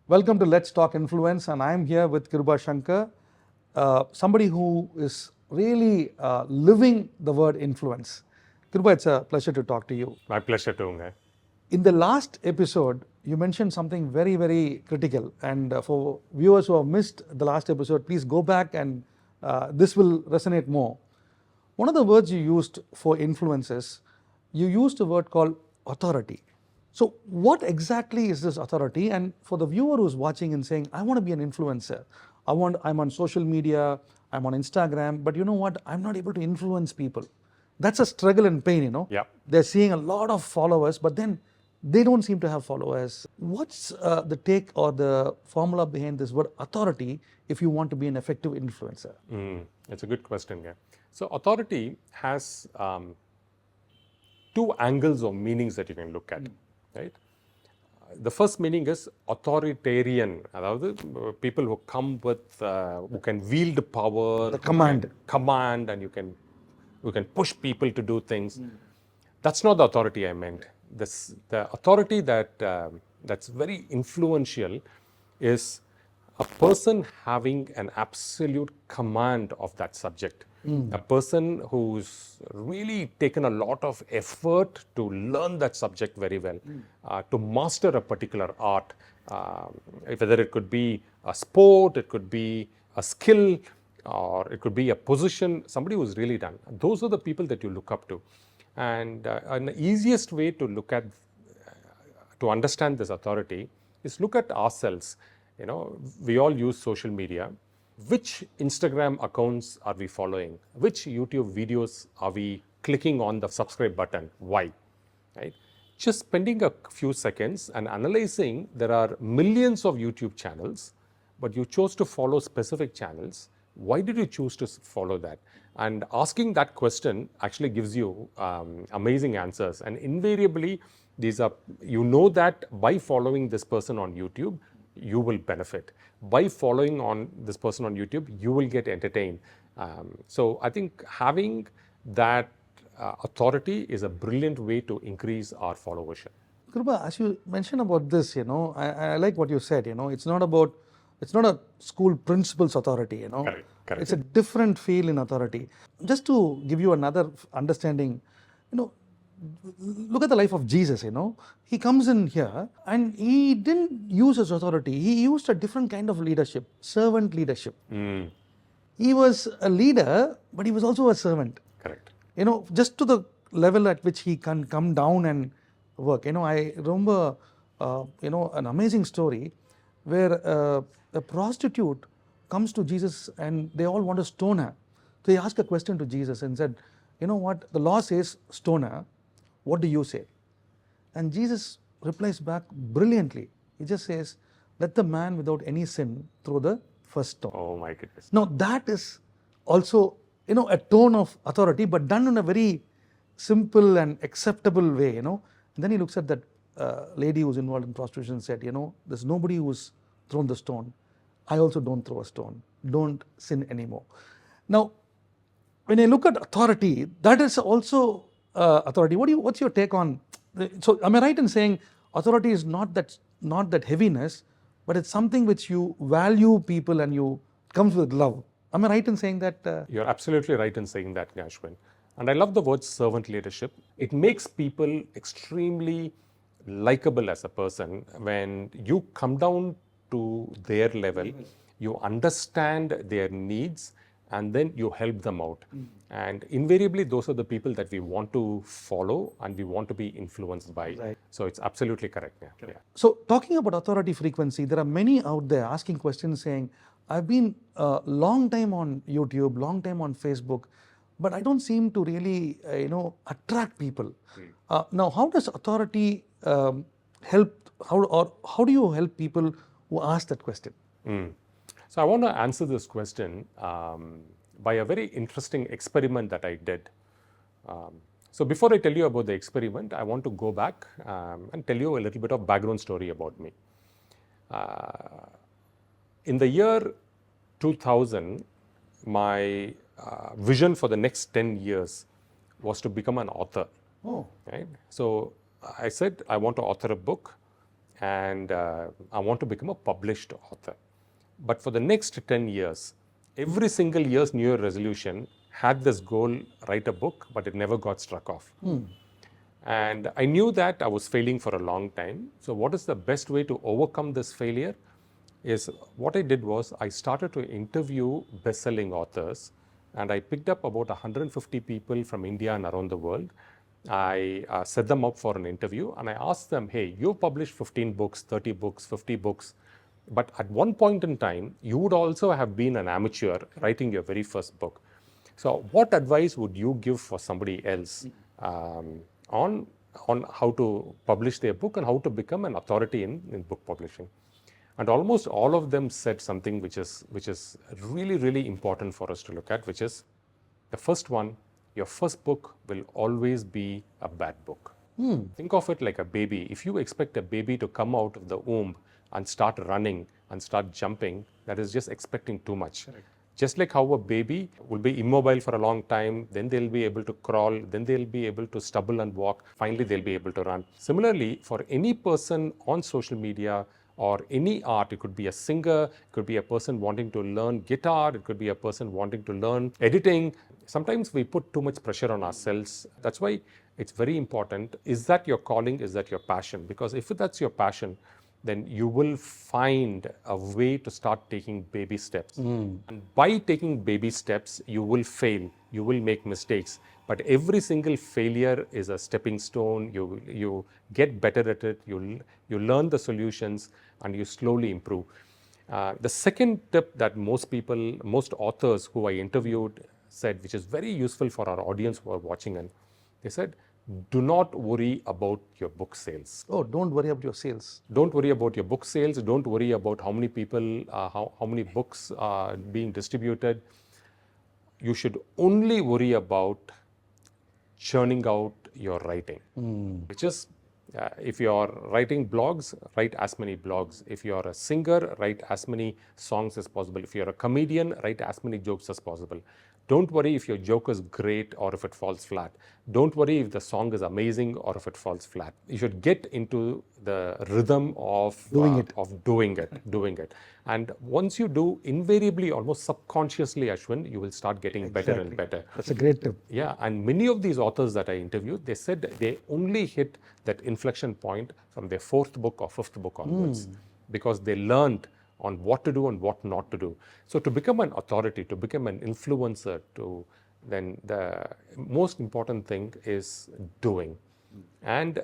Welcome to Let's Talk Influence, and I'm here with Kirubashankar, somebody who is really living the word influence. Kiruba, it's a pleasure to talk to you. My pleasure too. In the last episode, you mentioned something very, very critical. And for viewers who have missed the last episode, please go back and this will resonate more. One of the words you used for influences, you used a word called authority. So what exactly is this authority? And for the viewer who's watching and saying, I want to be an influencer. I'm on social media, I'm on Instagram, but you know what? I'm not able to influence people. That's a struggle and pain, you know. Yeah. They're seeing a lot of followers, but then they don't seem to have followers. What's the take or the formula behind this word authority if you want to be an effective influencer? It's a good question. So authority has two angles or meanings that you can look at, right? The first meaning is authoritarian, அதாவது people who come with, who can wield power, The command, and you can push people to do things. That's not the authority I meant. The authority that's very influential is a person having an absolute command of that subject. A person who's really taken a lot of effort to learn that subject very well, to master a particular art, whether it could be a sport, it could be a skill, or it could be a position, somebody who's really done. Those are the people that you look up to. And the easiest way to look at, to understand this authority is look at ourselves. You know, we all use social media. Which Instagram accounts are we following? Which YouTube videos are we clicking on the subscribe button? Why? Right? Just spending a few seconds and analyzing, there are millions of YouTube channels, but you chose to follow specific channels. Why did you choose to follow that? And asking that question actually gives you amazing answers. And invariably, these are, you know that by following this person on YouTube, you will benefit. By following on this person on YouTube, you will get entertained. So I think having that authority is a brilliant way to increase our followership. Kiruba, as you mentioned about this, you know, I like what you said, you know, it's not a school principal's authority, you know. Correct. It's a different feel in authority. Just to give you another understanding, you know, look at the life of Jesus, you know. He comes in here and he didn't use his authority. He used a different kind of leadership, servant leadership. He was a leader, but he was also a servant. Correct. You know, just to the level at which he can come down and work. You know, I remember, you know, an amazing story where a prostitute comes to Jesus and they all want to stone her. So he asked a question to Jesus and said, you know what, the law says stone her. What do you say? And Jesus replies back brilliantly. He just says, let the man without any sin throw the first stone. Oh my goodness. Now that is also, you know, a tone of authority, but done in a very simple and acceptable way, you know. And then he looks at that lady who's involved in prostitution and said, you know, there's nobody who's thrown the stone. I also don't throw a stone. Don't sin anymore. Now, when I look at authority, that is also authority. What's your take on? So, am I right in saying authority is not that heaviness, but it's something which you value people and you comes with love? Am I right in saying that? You're absolutely right in saying that, Ashvin. And I love the word servant leadership. It makes people extremely likable as a person when you come down to their level, you understand their needs, and then you help them out. And invariably, those are the people that we want to follow and we want to be influenced by. Right. So it's absolutely correct. Yeah. So talking about authority frequency, there are many out there asking questions saying, I've been a long time on YouTube, long time on Facebook, but I don't seem to really, you know, attract people. Now, how does authority help, how do you help people who ask that question? So I want to answer this question by a very interesting experiment that I did. So before I tell you about the experiment, I want to go back and tell you a little bit of background story about me. In the year 2000, my vision for the next 10 years was to become an author. Oh. Right? So I said I want to author a book, and I want to become a published author. But for the next 10 years, every single year's New Year resolution had this goal, write a book, but it never got struck off. And I knew that I was failing for a long time. So what is the best way to overcome this failure? Is what I did was I started to interview best-selling authors, and I picked up about 150 people from India and around the world. I set them up for an interview, and I asked them, hey, you published 15 books, 30 books, 50 books, but at one point in time, you would also have been an amateur writing your very first book. So what advice would you give for somebody else on how to publish their book and how to become an authority in book publishing? And almost all of them said something which is really, really important for us to look at, which is the first one: your first book will always be a bad book. Think of it like a baby. If you expect a baby to come out of the womb and start running and start jumping, that is just expecting too much. Correct. Just like how a baby will be immobile for a long time, then they'll be able to crawl, then they'll be able to stumble and walk, finally they'll be able to run. Similarly, for any person on social media or any art, it could be a singer, it could be a person wanting to learn guitar, it could be a person wanting to learn editing. Sometimes we put too much pressure on ourselves. That's why it's very important. Is that your calling? Is that your passion? Because if that's your passion, then you will find a way to start taking baby steps. And by taking baby steps, you will fail, you will make mistakes. But every single failure is a stepping stone. You get better at it, you learn the solutions, and you slowly improve. The second tip that most authors who I interviewed said, which is very useful for our audience who are watching, and they said, do not worry about your book sales. Oh, don't worry about your sales. Don't worry about your book sales. Don't worry about how many people, how many books are being distributed. You should only worry about churning out your writing, which is, if you're writing blogs, write as many blogs. If you're a singer, write as many songs as possible. If you're a comedian, write as many jokes as possible. Don't worry if your joke is great or if it falls flat. Don't worry if the song is amazing or if it falls flat. You should get into the rhythm of doing it. And once you do, invariably, almost subconsciously, Ashwin, you will start getting better and better. That's a great tip. Yeah, and many of these authors that I interviewed, they said they only hit that inflection point from their fourth book or fifth book onwards, because they learned on what to do and what not to do. So to become an authority, to become an influencer, then the most important thing is doing and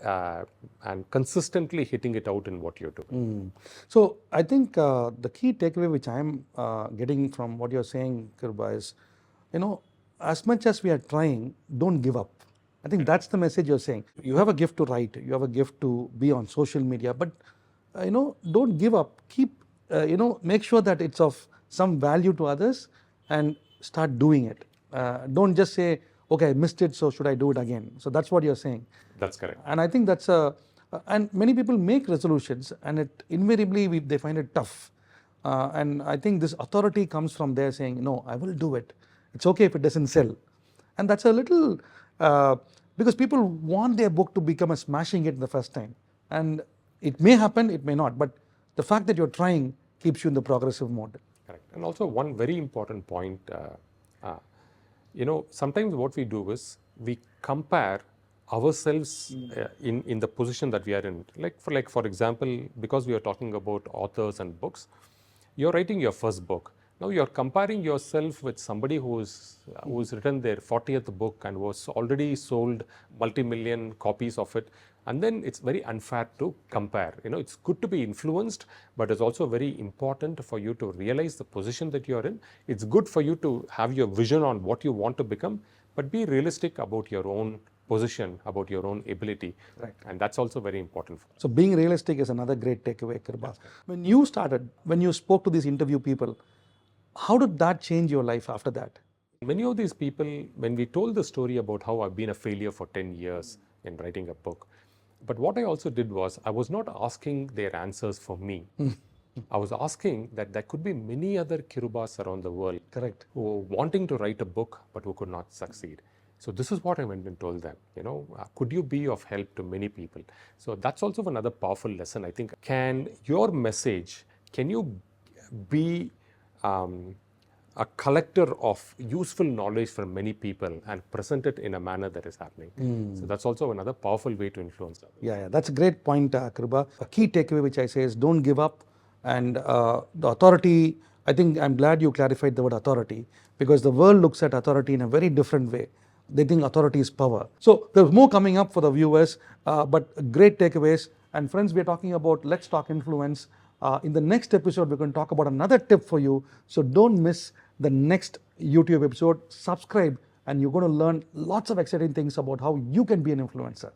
consistently hitting it out in what you do. So I think the key takeaway which I'm getting from what you're saying, Kiruba, is, as much as we are trying, don't give up. I think that's the message you're saying. You have a gift to write, you have a gift to be on social media, but don't give up. Keep make sure that it's of some value to others and start doing it. Don't just say, okay, I missed it, so should I do it again? So that's what you're saying. That's correct. And I think that's and many people make resolutions and it invariably they find it tough. And I think this authority comes from there saying, no, I will do it. It's okay if it doesn't sell. And that's a little, because people want their book to become a smashing hit the first time. And it may happen, it may not, but the fact that you're trying keeps you in the progressive mode. Correct. And also one very important point, sometimes what we do is we compare ourselves in the position that we are in. For example, because we are talking about authors and books, you're writing your first book. Now you're comparing yourself with somebody who's written their 40th book and was already sold multi-million copies of it. And then it's very unfair to compare. It's good to be influenced, but it's also very important for you to realize the position that you're in. It's good for you to have your vision on what you want to become, but be realistic about your own position, about your own ability. Right. And that's also very important. So being realistic is another great takeaway, Kiruba. When you spoke to these interview people, how did that change your life after that? Many of these people, when we told the story about how I've been a failure for 10 years in writing a book, but what I also did was, I was not asking their answers for me. I was asking that there could be many other Kirubas around the world. Correct. Who were wanting to write a book, but who could not succeed. So this is what I went and told them, could you be of help to many people? So that's also another powerful lesson. I think, can you be a collector of useful knowledge from many people and present it in a manner that is happening? So that's also another powerful way to influence others. Yeah, that's a great point, Kiruba. A key takeaway which I say is don't give up. And the authority, I think I'm glad you clarified the word authority, because the world looks at authority in a very different way. They think authority is power. So there's more coming up for the viewers, but great takeaways. And friends, we're talking about Let's Talk Influence. In the next episode, we're going to talk about another tip for you. So don't miss the next YouTube episode. Subscribe, and you're going to learn lots of exciting things about how you can be an influencer.